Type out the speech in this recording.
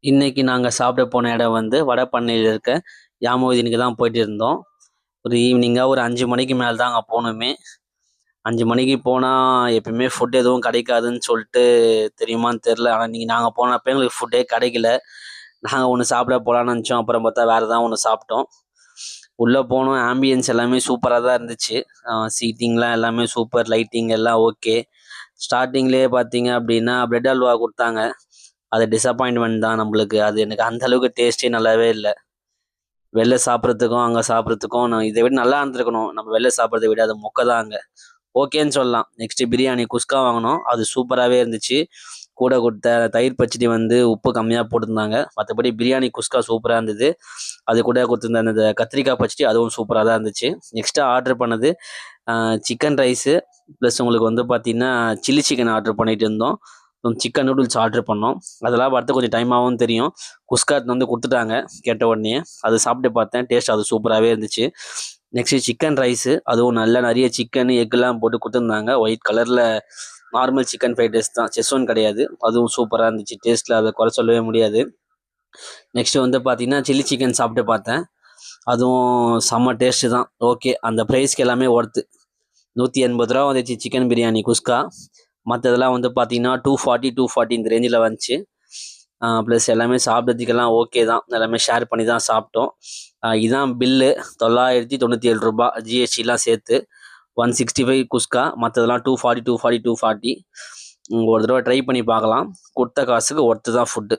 இன்னைக்கு நாங்க சாப்பிட போன இடம் வந்து வடபழனியில இருக்க யாமோதீனுக்கு தான் போயிட்டு இருந்தோம். ஒரு ஈவினிங்கா ஒரு 5 மணிக்கு மேல தான் அங்க போனோமே. 5 மணிக்கு போனா எப்பயுமே ஃபுட் எதுவும் கிடைக்காதுன்னு சொல்லிட்டு தெரியுமான்னு தெரியல. ஆனா இன்னைக்கு நாங்க போனப்ப எங்களுக்கு ஃபுட்டே கிடைக்கல. நாங்க ஒண்ணு சாப்பிட போலாம்னு நினைச்சோம். அப்புறம் பார்த்தா வேற ஏதாவது ஒண்ணு சாப்பிட்டோம். உள்ள போனோம். ஆம்பியன்ஸ் எல்லாமே சூப்பரா தான் இருந்துச்சு. சீட்டிங்லாம் எல்லாமே சூப்பர். லைட்டிங் எல்லாம் ஓகே. ஸ்டார்ட்டிங்லேயே பார்த்தீங்க அப்படின்னா பிரெட் அல்வா குடுத்தாங்க. அது டிசப்பாயின்ட்மெண்ட் தான் நம்மளுக்கு. அது எனக்கு அந்த அளவுக்கு டேஸ்ட்டே நல்லாவே இல்ல. வெளில சாப்பிட்றதுக்கும், அங்க சாப்பிட்றதுக்கும் நான் இத விட நல்லா இருந்திருக்கணும். நம்ம வெளில சாப்பிட்றத விட அது மொக்க தான் அங்க. ஓகேன்னு சொல்லலாம். நெக்ஸ்ட் பிரியாணி குஸ்கா வாங்குனோம். அது சூப்பராவே இருந்துச்சு. கூட குடுத்த தயிர் பச்சடி வந்து உப்பு கம்மியா போட்டிருந்தாங்க. மத்தபடி பிரியாணி குஸ்கா சூப்பரா இருந்தது. அது கூட குடுத்திருந்த அந்த கத்திரிக்காய் பச்சடி அதுவும் சூப்பரா தான் இருந்துச்சு. நெக்ஸ்ட்டா ஆர்டர் பண்ணது அ சிக்கன் ரைஸு ப்ளஸ் உங்களுக்கு வந்து பார்த்தீங்கன்னா, சில்லி சிக்கன் ஆர்டர் பண்ணிட்டு இருந்தோம். சிக்கன் நூடுல்ஸ் ஆர்டர் பண்ணோம். அதெல்லாம் வரதுக்கு கொஞ்சம் டைம் ஆகும்னு தெரியும். குஸ்கா எடுத்துட்டு வந்து குடுத்துட்டாங்க கேட்ட உடனேயே. அது சாப்பிட்டு பார்த்தேன். டேஸ்ட் அது சூப்பராவே இருந்துச்சு. நெக்ஸ்ட்டு சிக்கன் ரைஸு அதுவும் நல்லா நெறைய சிக்கனு, எக்லாம் போட்டு குடுத்துருந்தாங்க. ஒயிட் கலர்ல நார்மல் சிக்கன் ஃப்ரைட் ரைஸ் தான். செஸ்வான் கிடையாது. அதுவும் சூப்பரா இருந்துச்சு. டேஸ்ட்ல அத குறை சொல்லவே முடியாது. நெக்ஸ்ட் வந்து பார்த்தீங்கன்னா, சில்லி சிக்கன் சாப்பிட்டு பார்த்தேன். அதுவும் செம்ம டேஸ்ட்டு தான். ஓகே. அந்த ப்ரைஸ்க்கு எல்லாமே ஒர்த்து. ரூ. 180 வந்துச்சு சிக்கன் பிரியாணி குஸ்கா. மத்ததெல்லாம் வந்து பார்த்தீங்கன்னா, 240, 240 இந்த ரேஞ்சில வந்துச்சு. ப்ளஸ் எல்லாமே சாப்பிட்றதுக்கெல்லாம் ஓகே தான். எல்லாமே ஷேர் பண்ணி தான் சாப்பிட்டோம். இதான் பில்லு ரூ. 997 ஜிஎஸ்டிலாம் சேர்த்து. 165 குஸ்கா. மத்ததெல்லாம் 240, 240, 240. ஒரு தடவ ட்ரை பண்ணி பார்க்கலாம். குடுத்த காசுக்கு ஒர்த்து தான் ஃபுட்டு.